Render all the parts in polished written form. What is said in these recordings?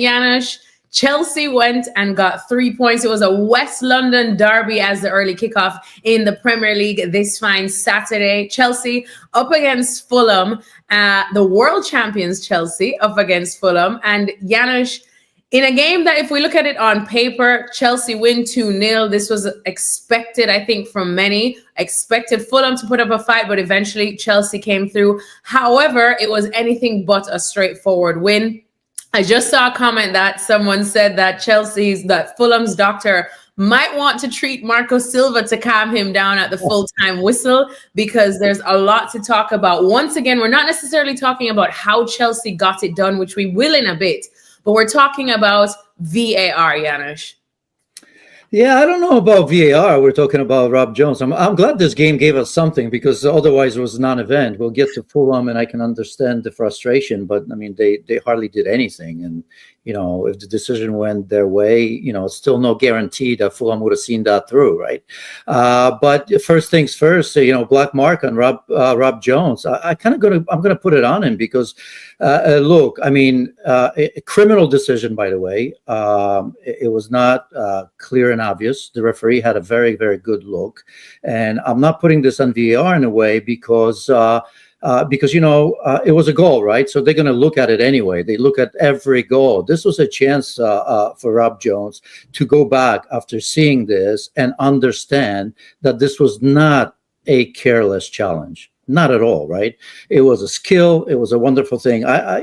Janusz, Chelsea went and got 3 points. It was a West London derby as the early kickoff in the Premier League this fine Saturday. Chelsea up against Fulham, the world champions Chelsea up against Fulham. And Janusz, in a game that if we look at it on paper, Chelsea win 2-0. This was expected, I think, from many. Expected Fulham to put up a fight, but eventually Chelsea came through. However, it was anything but a straightforward win. I just saw a comment that someone said that Fulham's doctor might want to treat Marco Silva to calm him down at the full-time whistle, because there's a lot to talk about. Once again, we're not necessarily talking about how Chelsea got it done, which we will in a bit, but we're talking about VAR, Janusz. Yeah, I don't know about VAR. We're talking about Rob Jones. I'm glad this game gave us something, because otherwise it was a non-event. We'll get to Fulham, and I can understand the frustration, but I mean, they hardly did anything. And you know, if the decision went their way, you know, it's still no guarantee that Fulham would have seen that through, right? But first things first, you know, black mark on Rob Jones. I'm gonna put it on him, because look, I mean, a criminal decision, by the way. It was not clear and obvious. The referee had a very, very good look, and I'm not putting this on VAR in a way because you know, it was a goal, right? So they're going to look at it anyway. They look at every goal. This was a chance for Rob Jones to go back after seeing this and understand that this was not a careless challenge. Not at all, right? It was a skill. It was a wonderful thing. I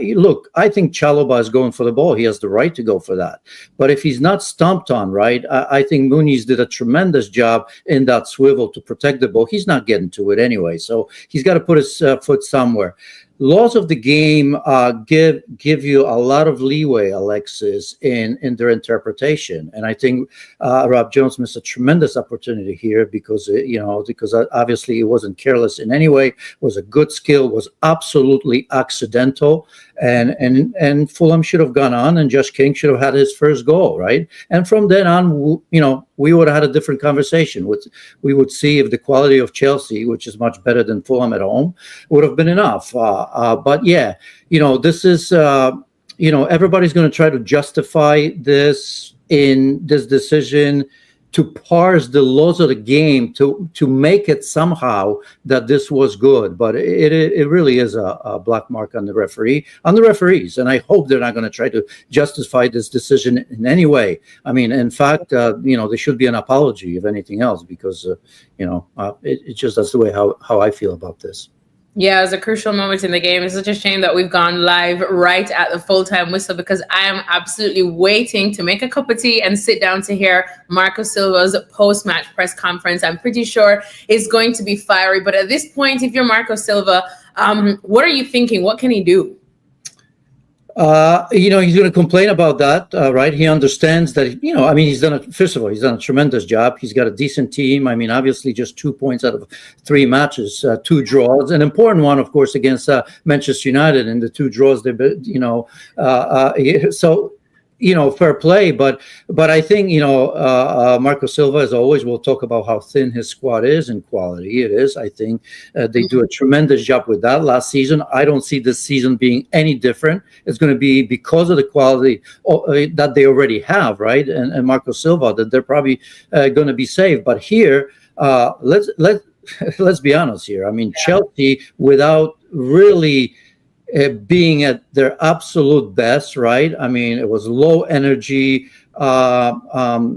think Chalobah is going for the ball. He has the right to go for that. But if he's not stomped on, right, I think Muniz did a tremendous job in that swivel to protect the ball. He's not getting to it anyway, so he's got to put his foot somewhere. Laws of the game give you a lot of leeway, Alexis, in their interpretation, and I think Rob Jones missed a tremendous opportunity here, because obviously it wasn't careless in any way. It was a good skill, was absolutely accidental, and Fulham should have gone on, and Josh King should have had his first goal, right? And from then on, you know, we would have had a different conversation. We would see if the quality of Chelsea, which is much better than Fulham at home, would have been enough. But yeah, you know, this is, you know, everybody's going to try to justify this decision, to parse the laws of the game, to make it somehow that this was good. But it really is a black mark on the referees. And I hope they're not going to try to justify this decision in any way. I mean, in fact, you know, there should be an apology, if anything else, because, you know, it's just, that's the way how I feel about this. Yeah, it was a crucial moment in the game. It's such a shame that we've gone live right at the full-time whistle, because I am absolutely waiting to make a cup of tea and sit down to hear Marco Silva's post-match press conference. I'm pretty sure it's going to be fiery. But at this point, if you're Marco Silva, what are you thinking? What can he do? You know, he's going to complain about that, right? He understands that, you know, I mean, he's done a tremendous job. He's got a decent team. I mean, obviously just 2 points out of 3 matches, 2 draws, an important one, of course, against Manchester United, and the 2 draws, you know, so, you know, fair play. But I think, you know, Marco Silva, as always, will talk about how thin his squad is, and quality it is. I think they do a tremendous job with that last season. I don't see this season being any different. It's going to be because of the quality that they already have, right? And Marco Silva, that they're probably going to be saved. But here, let's be honest here. I mean, Chelsea, without really being at their absolute best, right? I mean, it was low energy,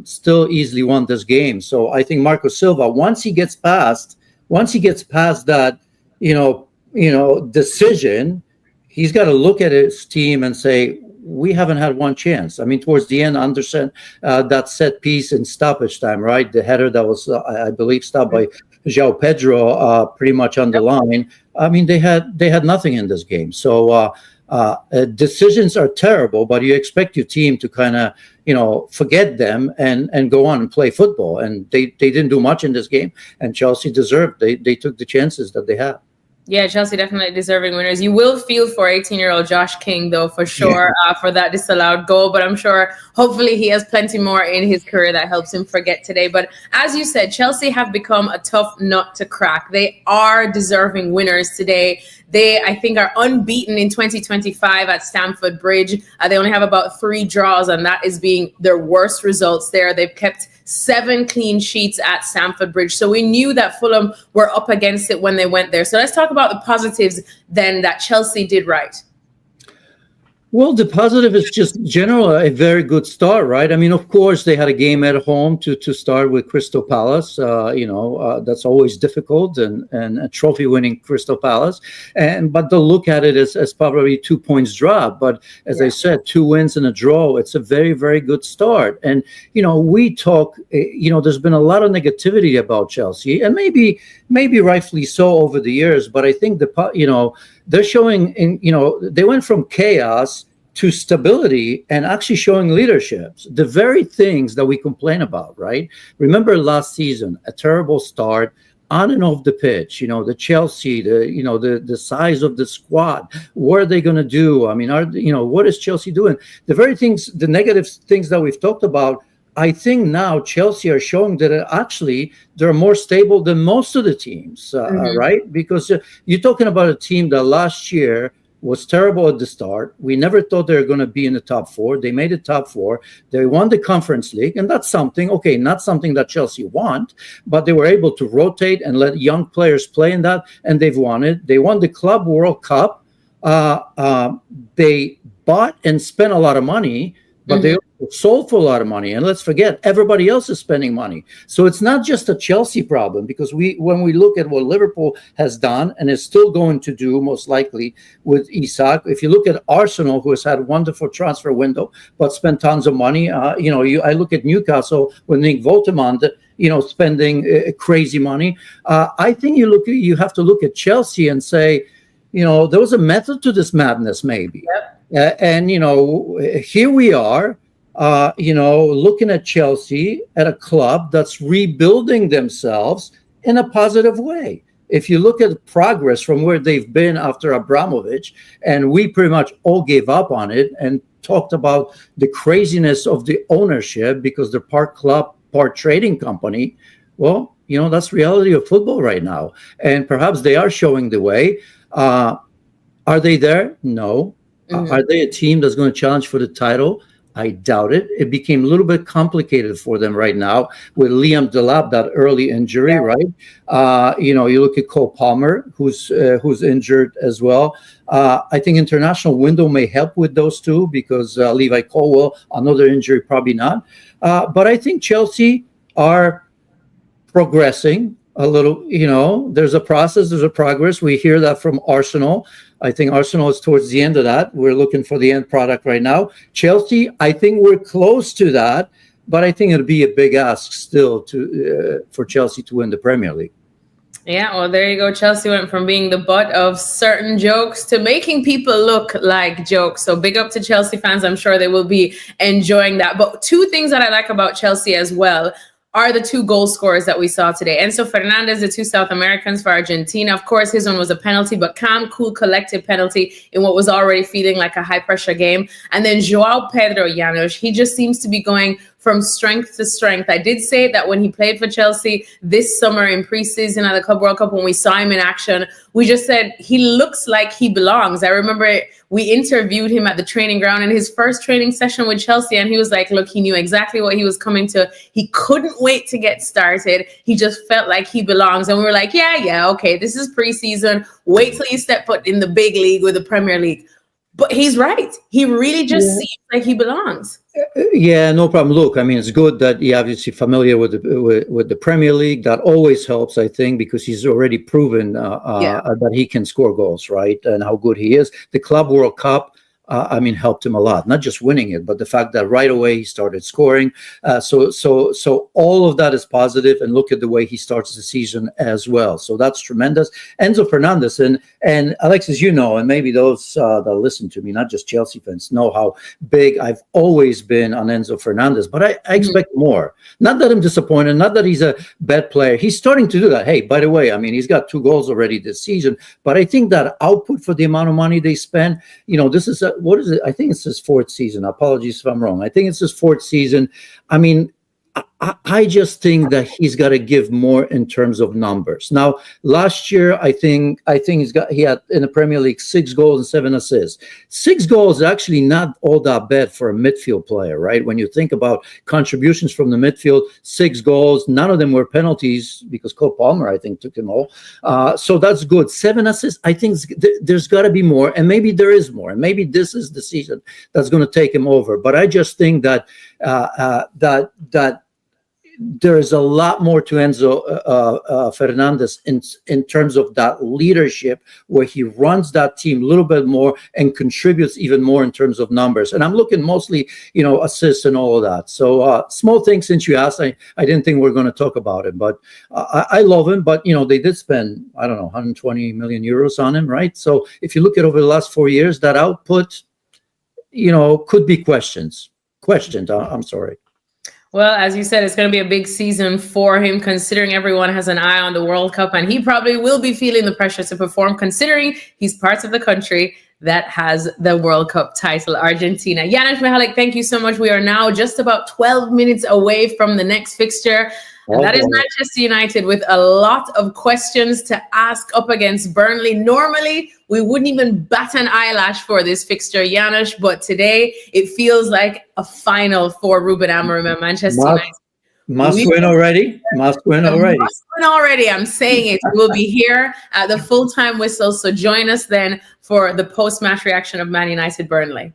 still easily won this game. So I think Marco Silva, once he gets past that, you know, decision, he's got to look at his team and say, we haven't had one chance. I mean, towards the end, Anderson, that set piece in stoppage time, right? The header that was, I believe, stopped by Joao Pedro, pretty much on the line. I mean, they had nothing in this game. So decisions are terrible, but you expect your team to kind of, you know, forget them and go on and play football. And they didn't do much in this game. And Chelsea deserved. They took the chances that they had. Yeah, Chelsea definitely deserving winners. You will feel for 18-year-old Josh King, though, for sure, for that disallowed goal. But I'm sure, hopefully, he has plenty more in his career that helps him forget today. But as you said, Chelsea have become a tough nut to crack. They are deserving winners today. They, I think, are unbeaten in 2025 at Stamford Bridge. They only have about 3 draws, and that is being their worst results there. They've kept 7 clean sheets at Stamford Bridge. So we knew that Fulham were up against it when they went there. So let's talk about the positives then that Chelsea did right. Well, the positive is just general a very good start, right? I mean, of course, they had a game at home to start with Crystal Palace. That's always difficult, and a trophy-winning Crystal Palace. But they'll look at it as probably 2 points drop. But as I said, 2 wins and a draw. It's a very, very good start. And we talk. There's been a lot of negativity about Chelsea, and maybe rightfully so over the years. But I think they're showing they went from chaos to stability and actually showing leadership. The very things that we complain about, right? Remember last season, a terrible start on and off the pitch, the Chelsea, the size of the squad. What are they going to do? I mean, what is Chelsea doing? The very things, the negative things that we've talked about, I think now Chelsea are showing that actually they're more stable than most of the teams, right? Because you're talking about a team that last year was terrible at the start. We never thought they were going to be in the top 4. They made it top 4. They won the Conference League, and that's something, okay, not something that Chelsea want, but they were able to rotate and let young players play in that, and they've won it. They won the Club World Cup. They bought and spent a lot of money, but they sold for a lot of money. And let's forget, everybody else is spending money. So it's not just a Chelsea problem, because when we look at what Liverpool has done and is still going to do, most likely with Isak, if you look at Arsenal, who has had a wonderful transfer window, but spent tons of money. I look at Newcastle with Nick Votemond, spending crazy money. I think you have to look at Chelsea and say, there was a method to this madness, maybe. And here we are, looking at Chelsea, at a club that's rebuilding themselves in a positive way. If you look at progress from where they've been after Abramovich, and we pretty much all gave up on it and talked about the craziness of the ownership because they're part club, part trading company. Well, that's reality of football right now. And perhaps they are showing the way. Are they there? No. Are they a team that's going to challenge for the title? I doubt it. It became a little bit complicated for them right now with Liam Delap, that early injury, right? You look at Cole Palmer, who's injured as well. I think international window may help with those two, because Levi Colwill, another injury, probably not. But I think Chelsea are progressing a little. There's a process, there's a progress. We hear that from Arsenal. I think Arsenal is towards the end of that. We're looking for the end product right now. Chelsea, I think we're close to that, but I think it'll be a big ask still for Chelsea to win the Premier League. Yeah, well, there you go. Chelsea went from being the butt of certain jokes to making people look like jokes. So big up to Chelsea fans. I'm sure they will be enjoying that. But 2 things that I like about Chelsea as well are the 2 goal scorers that we saw today. Enzo Fernandez, the 2 South Americans for Argentina. Of course, his one was a penalty, but calm, cool, collected penalty in what was already feeling like a high-pressure game. And then Joao Pedro, Janusz, he just seems to be going from strength to strength. I did say that when he played for Chelsea this summer in preseason at the Club World Cup, when we saw him in action, we just said he looks like he belongs. I remember we interviewed him at the training ground in his first training session with Chelsea, and he was like, look, he knew exactly what he was coming to. He couldn't wait to get started. He just felt like he belongs. And we were like, yeah, okay, this is preseason. Wait till you step foot in the big league with the Premier League. But he's right. He really just seems like he belongs. Yeah, no problem. Look, I mean, it's good that you're obviously familiar with the Premier League. That always helps, I think, because he's already proven that he can score goals, right? And how good he is. The Club World Cup, helped him a lot. Not just winning it, but the fact that right away he started scoring. So all of that is positive, and look at the way he starts the season as well. So that's tremendous. Enzo Fernandez, and Alexis, and maybe those that listen to me, not just Chelsea fans, know how big I've always been on Enzo Fernandez, but I expect more. Not that I'm disappointed, not that he's a bad player. He's starting to do that. Hey, by the way, he's got 2 goals already this season, but I think that output for the amount of money they spend, this is what is it? I think it's his 4th season. Apologies if I'm wrong. I think it's his 4th season. I just think that he's got to give more in terms of numbers. Now, last year, I think he had in the Premier League 6 goals and 7 assists. 6 goals is actually not all that bad for a midfield player, right? When you think about contributions from the midfield, 6 goals, none of them were penalties because Cole Palmer, I think, took them all. So that's good. 7 assists, I think there's got to be more, and maybe there is more, and maybe this is the season that's going to take him over. But I just think that there is a lot more to Enzo Fernandez in terms of that leadership, where he runs that team a little bit more and contributes even more in terms of numbers. And I'm looking mostly, assists and all of that. So small thing, since you asked, I didn't think we were going to talk about it, but I love him. But, they did spend, 120 million euros on him, right? So if you look at over the last 4 years, that output, could be questioned. I'm sorry. Well, as you said, it's going to be a big season for him, considering everyone has an eye on the World Cup, and he probably will be feeling the pressure to perform, considering he's part of the country that has the World Cup title, Argentina. Janusz Mihalik, thank you so much. We are now just about 12 minutes away from the next fixture. And that is Manchester United, with a lot of questions to ask up against Burnley. Normally, we wouldn't even bat an eyelash for this fixture, Janusz, but today it feels like a final for Ruben Amorim and Manchester United. Must win already. Must win already. I'm saying it. We'll be here at the full-time whistle, so join us then for the post-match reaction of Man United Burnley.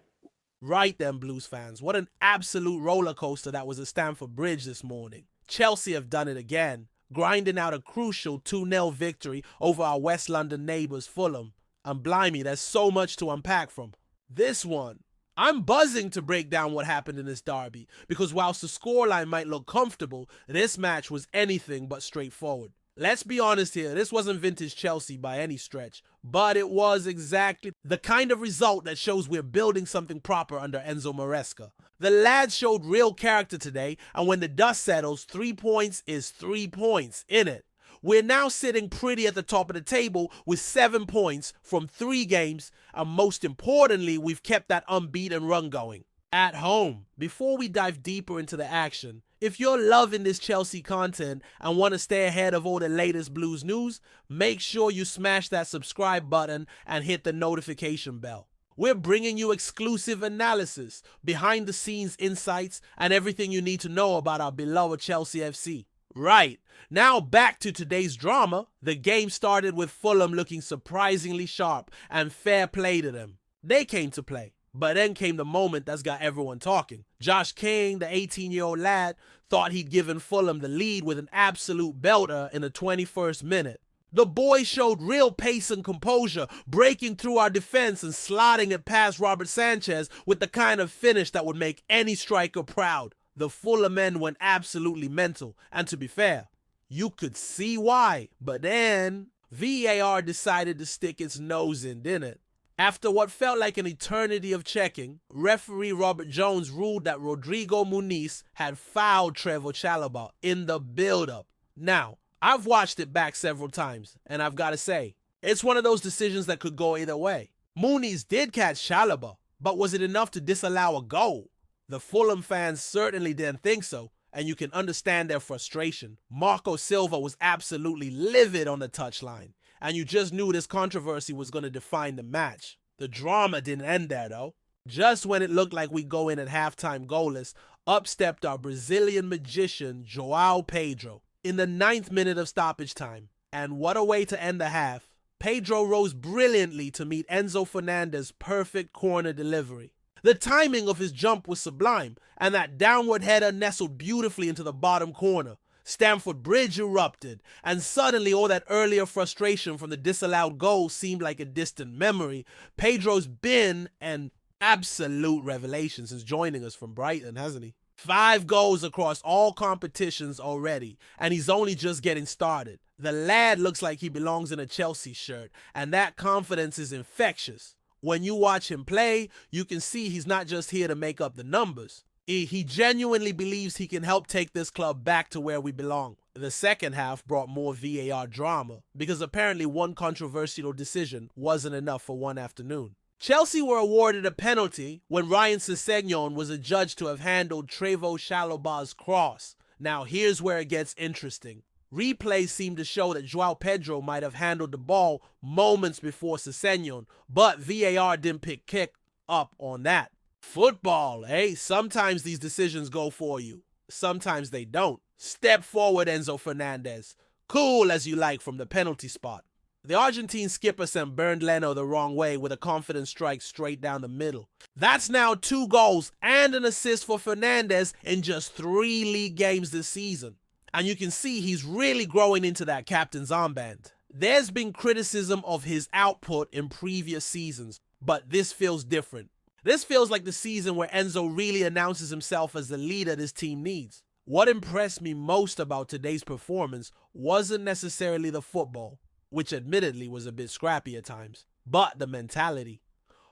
Right then, Blues fans. What an absolute roller coaster that was at Stamford Bridge this morning. Chelsea have done it again, grinding out a crucial 2-0 victory over our West London neighbours Fulham. And blimey, there's so much to unpack from this one. I'm buzzing to break down what happened in this derby, because whilst the scoreline might look comfortable, this match was anything but straightforward. Let's be honest here, this wasn't vintage Chelsea by any stretch, but it was exactly the kind of result that shows we're building something proper under Enzo Maresca. The lads showed real character today, and when the dust settles, 3 points is 3 points, innit? We're now sitting pretty at the top of the table with 7 points from 3 games, and most importantly, we've kept that unbeaten run going. At home. Before we dive deeper into the action, if you're loving this Chelsea content and want to stay ahead of all the latest Blues news, make sure you smash that subscribe button and hit the notification bell. We're bringing you exclusive analysis, behind the scenes insights, and everything you need to know about our beloved Chelsea FC. Right, now back to today's drama. The game started with Fulham looking surprisingly sharp, and fair play to them. They came to play. But then came the moment that's got everyone talking. Josh King, the 18-year-old lad, thought he'd given Fulham the lead with an absolute belter in the 21st minute. The boys showed real pace and composure, breaking through our defense and slotting it past Robert Sanchez with the kind of finish that would make any striker proud. The Fulham men went absolutely mental, and to be fair, you could see why. But then VAR decided to stick its nose in, didn't it? After what felt like an eternity of checking, referee Rob Jones ruled that Rodrigo Muniz had fouled Trevoh Chalobah in the build-up. Now, I've watched it back several times, and I've got to say, it's one of those decisions that could go either way. Muniz did catch Chalobah, but was it enough to disallow a goal? The Fulham fans certainly didn't think so, and you can understand their frustration. Marco Silva was absolutely livid on the touchline, and you just knew this controversy was going to define the match. The drama didn't end there though. Just when it looked like we go in at halftime goalless, up stepped our Brazilian magician Joao Pedro in the 9th minute of stoppage time. And what a way to end the half. Pedro rose brilliantly to meet Enzo Fernandez's perfect corner delivery. The timing of his jump was sublime, and that downward header nestled beautifully into the bottom corner. Stamford Bridge erupted, and suddenly all that earlier frustration from the disallowed goal seemed like a distant memory. Pedro's bin and absolute revelation since joining us from Brighton, hasn't he? 5 goals across all competitions already, and he's only just getting started. The lad looks like he belongs in a Chelsea shirt, and that confidence is infectious. When you watch him play, you can see he's not just here to make up the numbers. He genuinely believes he can help take this club back to where we belong. The second half brought more VAR drama, because apparently one controversial decision wasn't enough for one afternoon. Chelsea were awarded a penalty when Ryan Sessegnon was adjudged to have handled Trevoh Chalobah's cross. Now here's where it gets interesting. Replays seem to show that Joao Pedro might have handled the ball moments before Sessegnon, but VAR didn't pick up on that. Football, eh? Sometimes these decisions go for you. Sometimes they don't. Step forward, Enzo Fernandez. Cool as you like from the penalty spot. The Argentine skipper sent Bernd Leno the wrong way with a confident strike straight down the middle. That's now 2 goals and an assist for Fernandez in just 3 league games this season. And you can see he's really growing into that captain's armband. There's been criticism of his output in previous seasons, but this feels different. This feels like the season where Enzo really announces himself as the leader this team needs. What impressed me most about today's performance wasn't necessarily the football, which admittedly was a bit scrappy at times, but the mentality.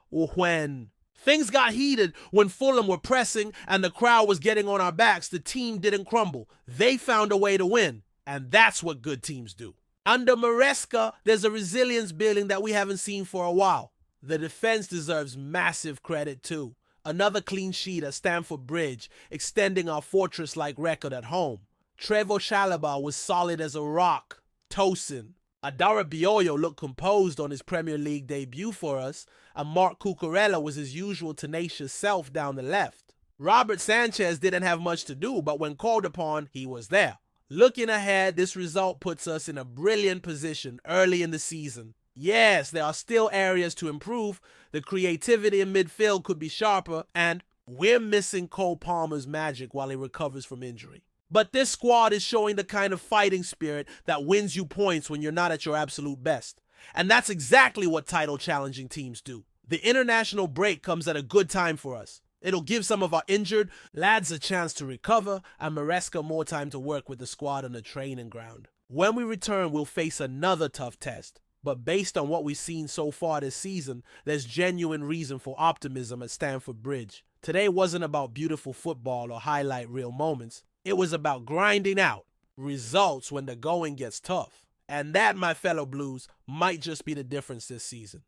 When things got heated, when Fulham were pressing and the crowd was getting on our backs, the team didn't crumble. They found a way to win, and that's what good teams do. Under Maresca, there's a resilience building that we haven't seen for a while. The defense deserves massive credit too. Another clean sheet at Stamford Bridge, extending our fortress-like record at home. Trevoh Chalobah was solid as a rock. Tosin. Adara Bioyo looked composed on his Premier League debut for us, and Mark Cucurella was his usual tenacious self down the left. Robert Sanchez didn't have much to do, but when called upon, he was there. Looking ahead, this result puts us in a brilliant position early in the season. Yes, there are still areas to improve. The creativity in midfield could be sharper, and we're missing Cole Palmer's magic while he recovers from injury. But this squad is showing the kind of fighting spirit that wins you points when you're not at your absolute best. And that's exactly what title-challenging teams do. The international break comes at a good time for us. It'll give some of our injured lads a chance to recover, and Maresca more time to work with the squad on the training ground. When we return, we'll face another tough test. But based on what we've seen so far this season, there's genuine reason for optimism at Stamford Bridge. Today wasn't about beautiful football or highlight reel moments. It was about grinding out results when the going gets tough. And that, my fellow Blues, might just be the difference this season.